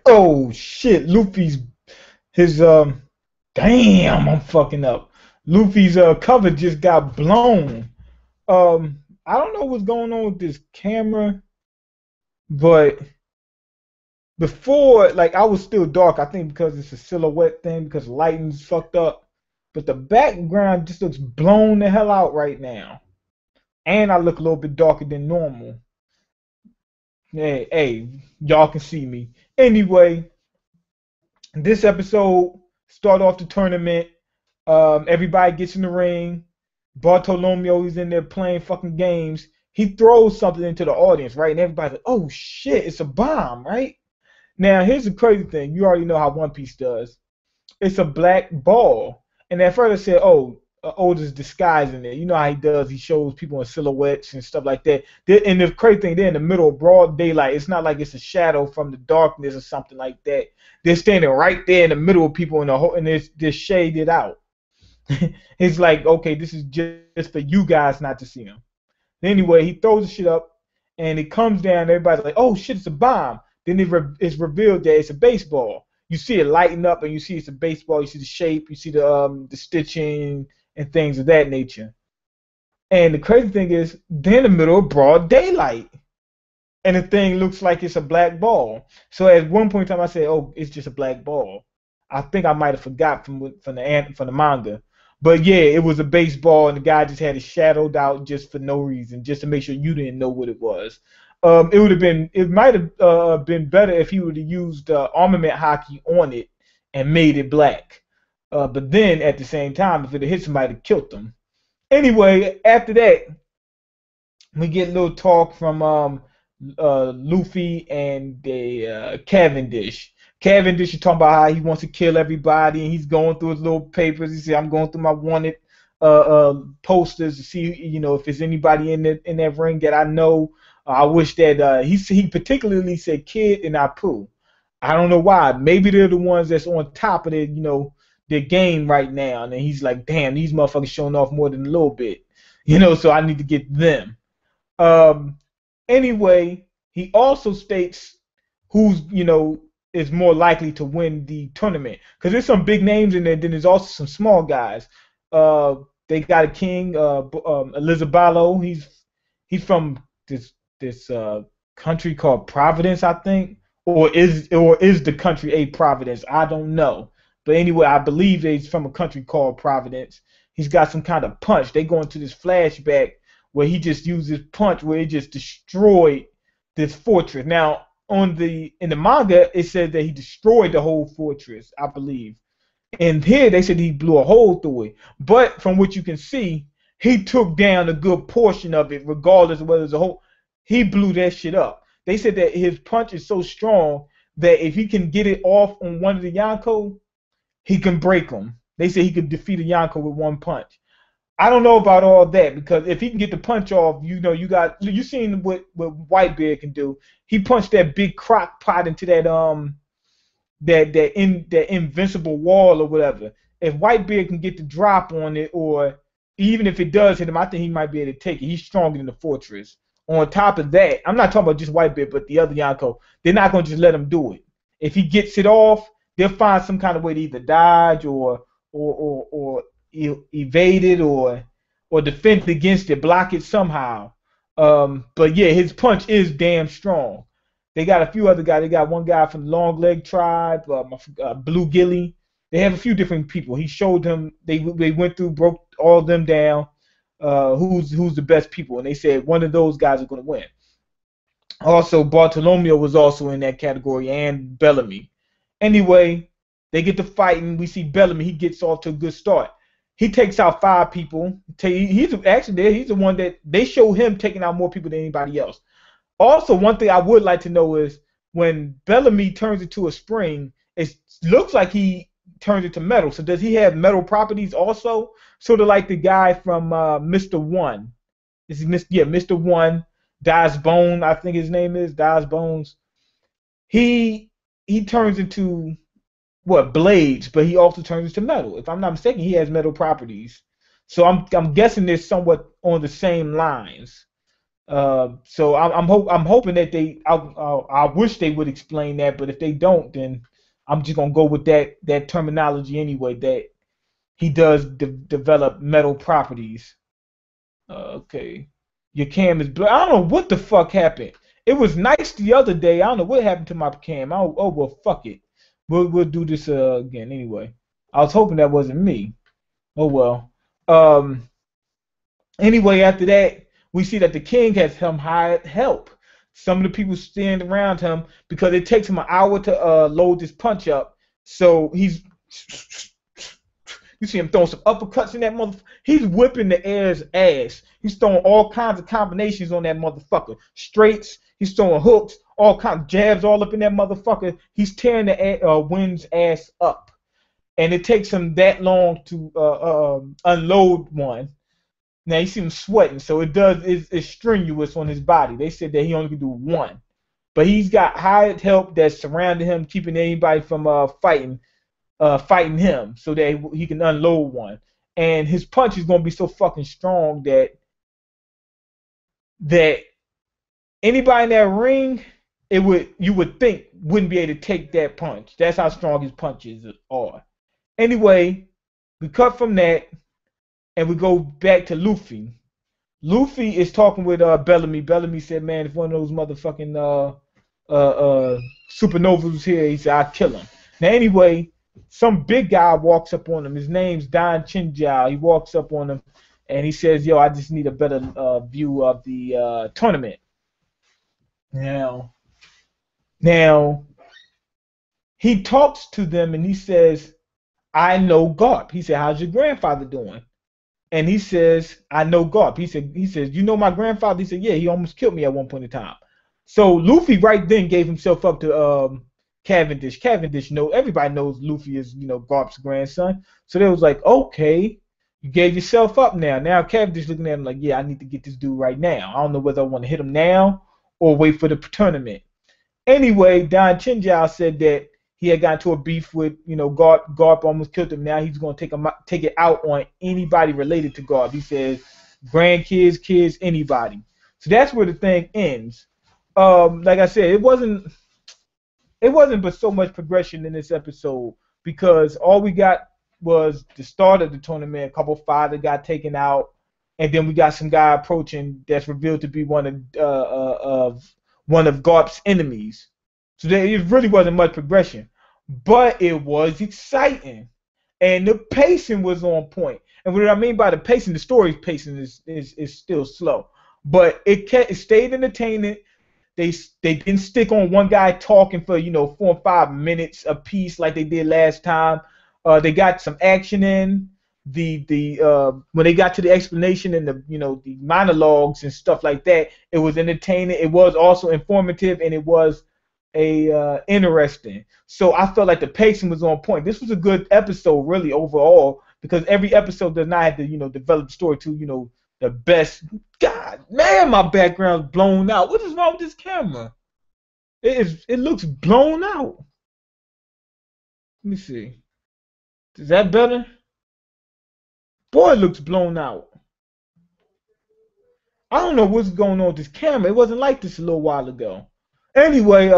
Oh shit, Luffy's his damn, I'm fucking up. Luffy's cover just got blown. I don't know what's going on with this camera, but before, like, I was still dark. I think because it's a silhouette thing, because lighting's fucked up. But the background just looks blown the hell out right now, and I look a little bit darker than normal. Hey, y'all can see me. Anyway, this episode start off the tournament. Everybody gets in the ring. Bartolomeo is in there playing fucking games. He throws something into the audience, right? And everybody's like, "Oh shit, it's a bomb!" Right? Now, here's the crazy thing. You already know how One Piece does. It's a black ball. And at first I said, oh, Oda's disguising it. You know how he does. He shows people in silhouettes and stuff like that. And the crazy thing, they're in the middle of broad daylight. It's not like it's a shadow from the darkness or something like that. They're standing right there in the middle of people and they're shaded out. It's like, okay, this is just for you guys not to see him. Anyway, he throws the shit up and it comes down. Everybody's like, oh shit, it's a bomb. Then it's revealed that it's a baseball. You see it lighting up, and you see it's a baseball. You see the shape, you see the stitching and things of that nature. And the crazy thing is, they're in the middle of broad daylight, and the thing looks like it's a black ball. So at one point in time, I said, "Oh, it's just a black ball." I think I might have forgot from the manga, but yeah, it was a baseball, and the guy just had it shadowed out just for no reason, just to make sure you didn't know what it was. It might have been better if he would have used armament hockey on it and made it black. But then at the same time, if it had hit somebody, it killed them. Anyway, after that, we get a little talk from Luffy and the Cavendish. Cavendish is talking about how he wants to kill everybody, and he's going through his little papers. He said, "I'm going through my wanted posters to see, if there's anybody in that ring that I know." I wish that he particularly said Kid and Apu. I don't know why. Maybe they're the ones that's on top of their game right now. And then he's like, damn, these motherfuckers showing off more than a little bit. So I need to get them. Um, anyway, he also states who's, is more likely to win the tournament. Because there's some big names in there, then there's also some small guys. They got a king, Elizabalo. He's from this country called Providence, I think, or is the country a Providence? I don't know, but anyway, I believe he's from a country called Providence. He's got some kind of punch. They go into this flashback where he just used his punch where it just destroyed this fortress. Now, in the manga, it said that he destroyed the whole fortress, I believe. And here they said he blew a hole through it. But from what you can see, he took down a good portion of it, regardless of whether it's a hole. He blew that shit up. They said that his punch is so strong that if he can get it off on one of the Yonko, he can break them. They say he could defeat a Yonko with one punch. I don't know about all that, because if he can get the punch off, you seen what Whitebeard can do. He punched that big crock pot into that invincible wall or whatever. If Whitebeard can get the drop on it, or even if it does hit him, I think he might be able to take it. He's stronger than the fortress. On top of that, I'm not talking about just Whitebeard, but the other Yonko. They're not going to just let him do it. If he gets it off, they'll find some kind of way to either dodge or evade it or defend against it, block it somehow. But yeah, his punch is damn strong. They got a few other guys. They got one guy from the Long Leg tribe, Blue Gilly. They have a few different people. He showed them. They went through, broke all of them down. Who's the best people, and they said one of those guys are going to win. Also, Bartolomeo was also in that category, and Bellamy. Anyway, they get to fighting. We see Bellamy. He gets off to a good start. He takes out 5 people. He's the one that they show him taking out more people than anybody else. Also, one thing I would like to know is when Bellamy turns into a spring, it looks like he turns into metal. So does he have metal properties also? Sort of like the guy from Mr. One. Mr. One, Dies Bone, I think his name is Dies Bones. He turns into blades, but he also turns into metal. If I'm not mistaken, he has metal properties. So I'm guessing they're somewhat on the same lines. So I'm hoping that I wish they would explain that, but if they don't, then I'm just gonna go with that terminology anyway. That he does develop metal properties. Okay, your cam is blurry. I don't know what the fuck happened. It was nice the other day. I don't know what happened to my cam. Oh well, fuck it. We'll do this again anyway. I was hoping that wasn't me. Oh well. Um. Anyway, after that, we see that the king has him hired help. Some of the people stand around him because it takes him an hour to load this punch up. So he's you see him throwing some uppercuts in that motherfucker. He's whipping the air's ass. He's throwing all kinds of combinations on that motherfucker. Straights. He's throwing hooks. All kinds of jabs all up in that motherfucker. He's tearing the wind's ass up. And it takes him that long to unload one. Now you see him sweating, so it's strenuous on his body. They said that he only can do one. But he's got hired help that's surrounding him, keeping anybody from fighting him so that he can unload one. And his punch is gonna be so fucking strong that anybody in that ring, you would think wouldn't be able to take that punch. That's how strong his punches are. Anyway, we cut from that and we go back to Luffy. Luffy is talking with Bellamy. Bellamy said, "Man, if one of those motherfucking supernovas was here, he said I'd kill him." Now, anyway, some big guy walks up on him. His name's Don Chinjiao. He walks up on him and he says, "Yo, I just need a better view of the tournament." Now, he talks to them and he says, "I know Garp." He said, "How's your grandfather doing?" And he says, "I know Garp." He says, "You know my grandfather?" He said, "Yeah, he almost killed me at one point in time." So Luffy right then gave himself up to Cavendish. Cavendish, everybody knows Luffy is, Garp's grandson. So they was like, "Okay, you gave yourself up now." Now Cavendish looking at him like, "Yeah, I need to get this dude right now. I don't know whether I want to hit him now or wait for the tournament." Anyway, Don Chinjiao said that he had gotten to a beef with, Garp. Garp almost killed him. Now he's going to take it out on anybody related to Garp. He says, grandkids, kids, anybody. So that's where the thing ends. Like I said, it wasn't but so much progression in this episode because all we got was the start of the tournament. A couple fighters got taken out, and then we got some guy approaching that's revealed to be one of Garp's enemies. So it really wasn't much progression, but it was exciting, and the pacing was on point. And what I mean by the pacing, the story's pacing is still slow, but it stayed entertaining. They didn't stick on one guy talking for 4 or 5 minutes a piece like they did last time. They got some action in when they got to the explanation and the monologues and stuff like that. It was entertaining. It was also informative, and it was interesting. So I felt like the pacing was on point. This was a good episode, really, overall, because every episode does not have to, develop the story to, the best. God, man, my background's blown out. What is wrong with this camera? It looks blown out. Let me see. Is that better? Boy, it looks blown out. I don't know what's going on with this camera. It wasn't like this a little while ago. Anyway,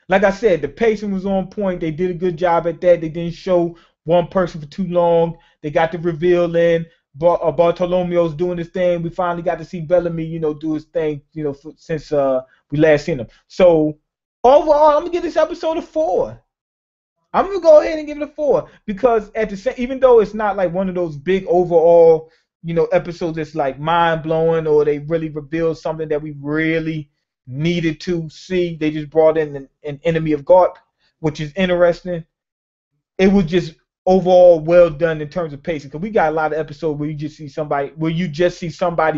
like I said, the pacing was on point. They did a good job at that. They didn't show one person for too long. They got the reveal in. Bartolomeo's doing his thing. We finally got to see Bellamy, do his thing, since we last seen him. So overall, I'm gonna give this episode a 4. I'm gonna go ahead and give it a 4 because even though it's not like one of those big overall, episodes that's like mind blowing or they really revealed something that we really needed to see. They just brought in an enemy of Garp, which is interesting. It was just overall well done in terms of pacing because we got a lot of episodes where you just see somebody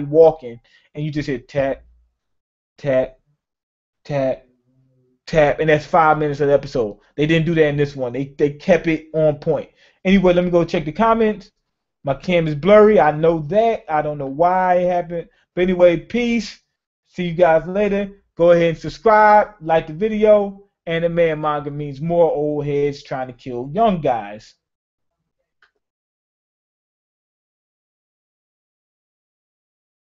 walking and you just hear tap, tap, tap, tap, and that's 5 minutes of the episode. They didn't do that in this one. They kept it on point. Anyway, let me go check the comments. My cam is blurry. I know that. I don't know why it happened. But anyway, peace. See you guys later. Go ahead and subscribe, like the video, and the man manga means more old heads trying to kill young guys.